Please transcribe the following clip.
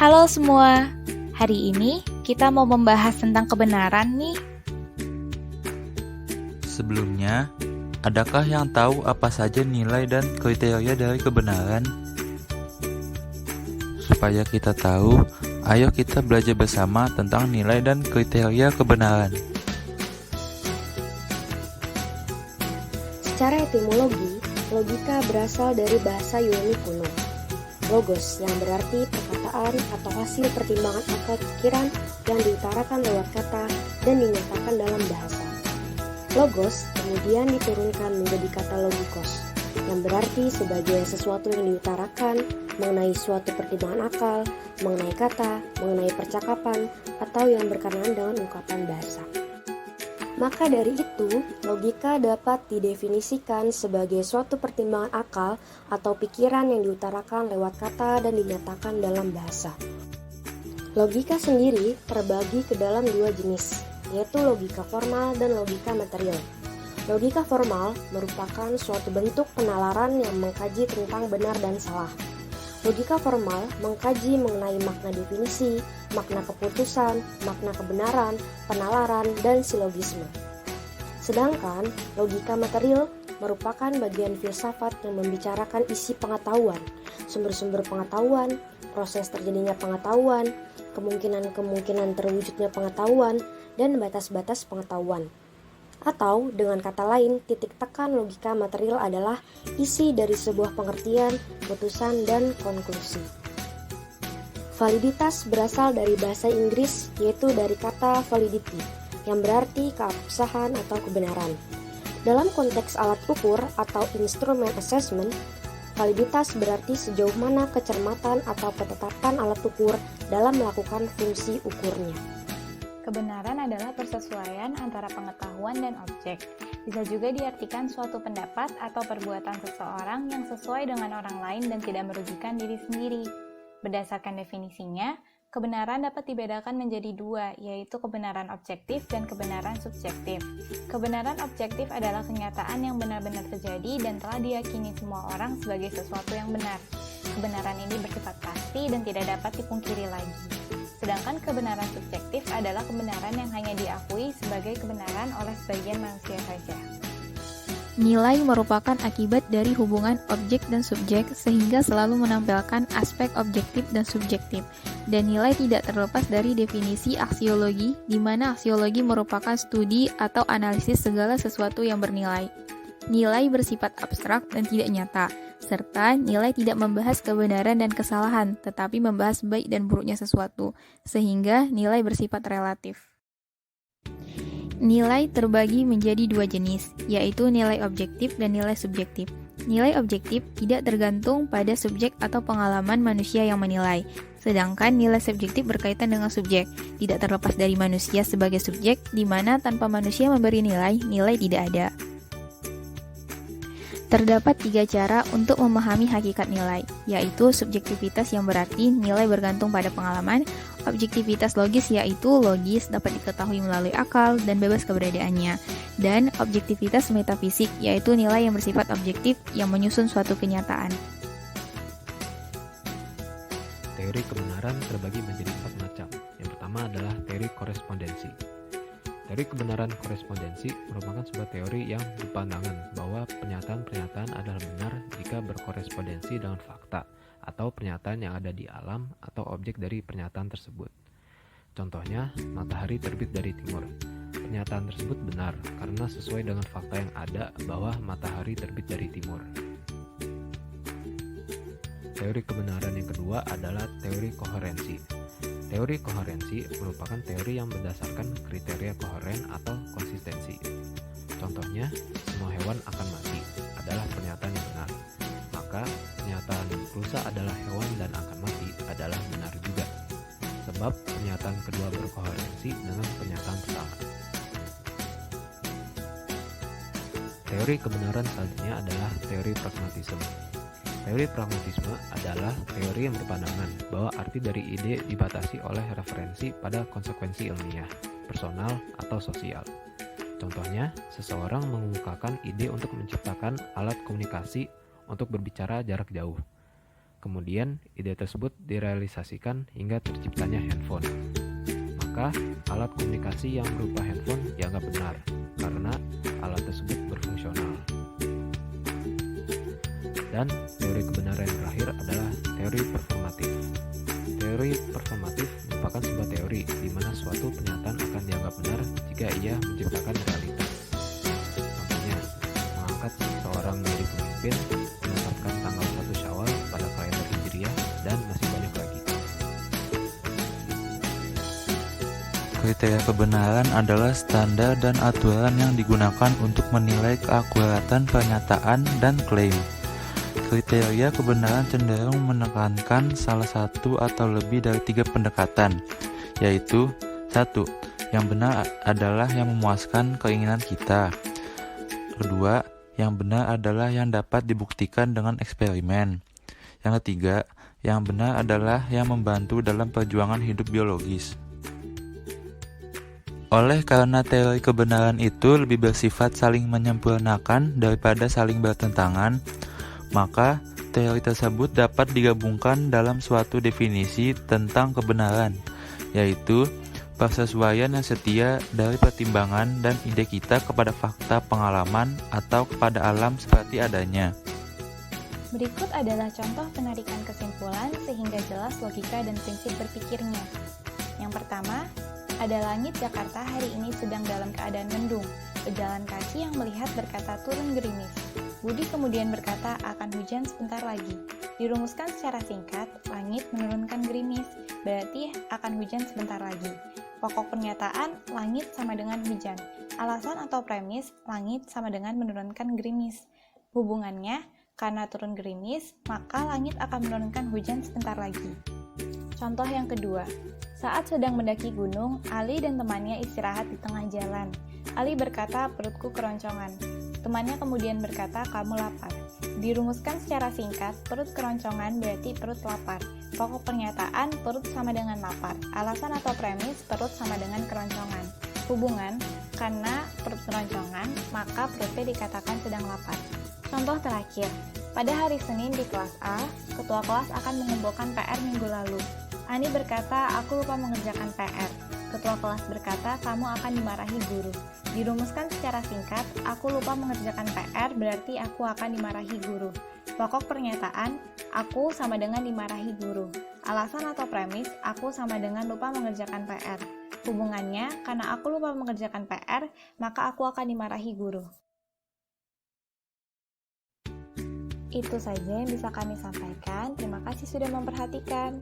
Halo semua, hari ini kita mau membahas tentang kebenaran nih. Sebelumnya, adakah yang tahu apa saja nilai dan kriteria dari kebenaran? Supaya kita tahu, ayo kita belajar bersama tentang nilai dan kriteria kebenaran. Secara etimologi, logika berasal dari bahasa Yunani kuno. Logos yang berarti perkataan atau hasil pertimbangan akal pikiran yang diutarakan lewat kata dan dinyatakan dalam bahasa. Logos kemudian diturunkan menjadi kata logikos, yang berarti sebagai sesuatu yang diutarakan mengenai suatu pertimbangan akal, mengenai kata, mengenai percakapan, atau yang berkenaan dengan ungkapan bahasa. Maka dari itu, logika dapat didefinisikan sebagai suatu pertimbangan akal atau pikiran yang diutarakan lewat kata dan dinyatakan dalam bahasa. Logika sendiri terbagi ke dalam dua jenis, yaitu logika formal dan logika material. Logika formal merupakan suatu bentuk penalaran yang mengkaji tentang benar dan salah. Logika formal mengkaji mengenai makna definisi, makna keputusan, makna kebenaran, penalaran, dan silogisme. Sedangkan logika material merupakan bagian filsafat yang membicarakan isi pengetahuan, sumber-sumber pengetahuan, proses terjadinya pengetahuan, kemungkinan-kemungkinan terwujudnya pengetahuan, dan batas-batas pengetahuan. Atau dengan kata lain, titik tekan logika material adalah isi dari sebuah pengertian, putusan, dan konklusi. Validitas berasal dari bahasa Inggris, yaitu dari kata validity, yang berarti keabsahan atau kebenaran. Dalam konteks alat ukur atau instrument assessment, validitas berarti sejauh mana kecermatan atau ketetapan alat ukur dalam melakukan fungsi ukurnya. Kebenaran adalah persesuaian antara pengetahuan dan objek. Bisa juga diartikan suatu pendapat atau perbuatan seseorang yang sesuai dengan orang lain dan tidak merugikan diri sendiri. Berdasarkan definisinya, kebenaran dapat dibedakan menjadi dua, yaitu kebenaran objektif dan kebenaran subjektif. Kebenaran objektif adalah kenyataan yang benar-benar terjadi dan telah diyakini semua orang sebagai sesuatu yang benar. Kebenaran ini bersifat pasti dan tidak dapat dipungkiri lagi. Sedangkan kebenaran subjektif adalah kebenaran yang hanya diakui sebagai kebenaran oleh sebagian manusia saja. Nilai merupakan akibat dari hubungan objek dan subjek sehingga selalu menampilkan aspek objektif dan subjektif. Dan nilai tidak terlepas dari definisi aksiologi, di mana aksiologi merupakan studi atau analisis segala sesuatu yang bernilai. Nilai bersifat abstrak dan tidak nyata, serta nilai tidak membahas kebenaran dan kesalahan, tetapi membahas baik dan buruknya sesuatu, sehingga nilai bersifat relatif. Nilai terbagi menjadi dua jenis, yaitu nilai objektif dan nilai subjektif. Nilai objektif tidak tergantung pada subjek atau pengalaman manusia yang menilai, sedangkan nilai subjektif berkaitan dengan subjek, tidak terlepas dari manusia sebagai subjek, di mana tanpa manusia memberi nilai, nilai tidak ada. Terdapat 3 cara untuk memahami hakikat nilai, yaitu subjektivitas yang berarti nilai bergantung pada pengalaman, objektivitas logis yaitu logis dapat diketahui melalui akal dan bebas keberadaannya, dan objektivitas metafisik yaitu nilai yang bersifat objektif yang menyusun suatu kenyataan. Teori kebenaran terbagi menjadi 4 macam. Yang pertama adalah teori korespondensi. Teori kebenaran korespondensi merupakan sebuah teori yang berpandangan bahwa pernyataan-pernyataan adalah benar jika berkorespondensi dengan fakta atau pernyataan yang ada di alam atau objek dari pernyataan tersebut. Contohnya, matahari terbit dari timur. Pernyataan tersebut benar karena sesuai dengan fakta yang ada bahwa matahari terbit dari timur. Teori kebenaran yang kedua adalah teori koherensi. Teori koherensi merupakan teori yang berdasarkan kriteria koheren atau konsistensi. Contohnya, semua hewan akan mati adalah pernyataan yang benar. Maka, pernyataan rusa adalah hewan dan akan mati adalah benar juga. Sebab pernyataan kedua berkoherensi dengan pernyataan pertama. Teori kebenaran selanjutnya adalah teori pragmatisme. Teori pragmatisme adalah teori yang berpandangan bahwa arti dari ide dibatasi oleh referensi pada konsekuensi ilmiah, personal, atau sosial. Contohnya, seseorang mengungkapkan ide untuk menciptakan alat komunikasi untuk berbicara jarak jauh. Kemudian ide tersebut direalisasikan hingga terciptanya handphone. Maka alat komunikasi yang berupa handphone dianggap benar karena alat tersebut berfungsional. Dan teori kebenaran yang terakhir adalah teori performatif. Teori performatif merupakan sebuah teori di mana suatu pernyataan akan dianggap benar jika ia menciptakan realitas. Contohnya, mengangkat seorang menjadi pemimpin, menetapkan tanggal 1 Syawal pada kalender Hijriah, dan masih banyak lagi. Kriteria kebenaran adalah standar dan aturan yang digunakan untuk menilai keakuratan pernyataan dan klaim. Kriteria kebenaran cenderung menekankan salah satu atau lebih dari 3 pendekatan, yaitu 1. Yang benar adalah yang memuaskan keinginan kita. Kedua, yang benar adalah yang dapat dibuktikan dengan eksperimen. Yang ketiga, yang benar adalah yang membantu dalam perjuangan hidup biologis. Oleh karena teori kebenaran itu lebih bersifat saling menyempurnakan daripada saling bertentangan, maka teori tersebut dapat digabungkan dalam suatu definisi tentang kebenaran, yaitu persesuaian yang setia dari pertimbangan dan ide kita kepada fakta pengalaman atau kepada alam seperti adanya. Berikut adalah contoh penarikan kesimpulan sehingga jelas logika dan prinsip berpikirnya. Yang pertama, ada langit Jakarta hari ini sedang dalam keadaan mendung. Pejalan kaki yang melihat berkata turun gerimis. Budi kemudian berkata akan hujan sebentar lagi. Dirumuskan secara singkat, langit menurunkan gerimis, berarti akan hujan sebentar lagi. Pokok pernyataan, langit sama dengan hujan. Alasan atau premis, langit sama dengan menurunkan gerimis. Hubungannya, karena turun gerimis, maka langit akan menurunkan hujan sebentar lagi. Contoh yang kedua, saat sedang mendaki gunung, Ali dan temannya istirahat di tengah jalan. Ali berkata, perutku keroncongan. Temannya kemudian berkata, kamu lapar. Dirumuskan secara singkat, perut keroncongan berarti perut lapar. Pokok pernyataan, perut sama dengan lapar. Alasan atau premis, perut sama dengan keroncongan. Hubungan, karena perut keroncongan, maka perutnya dikatakan sedang lapar. Contoh terakhir, pada hari Senin di kelas A, ketua kelas akan mengumpulkan PR minggu lalu. Ani berkata, aku lupa mengerjakan PR. Ketua kelas berkata, kamu akan dimarahi guru. Dirumuskan secara singkat, aku lupa mengerjakan PR berarti aku akan dimarahi guru. Pokok pernyataan, aku sama dengan dimarahi guru. Alasan atau premis, aku sama dengan lupa mengerjakan PR. Hubungannya, karena aku lupa mengerjakan PR, maka aku akan dimarahi guru. Itu saja yang bisa kami sampaikan. Terima kasih sudah memperhatikan.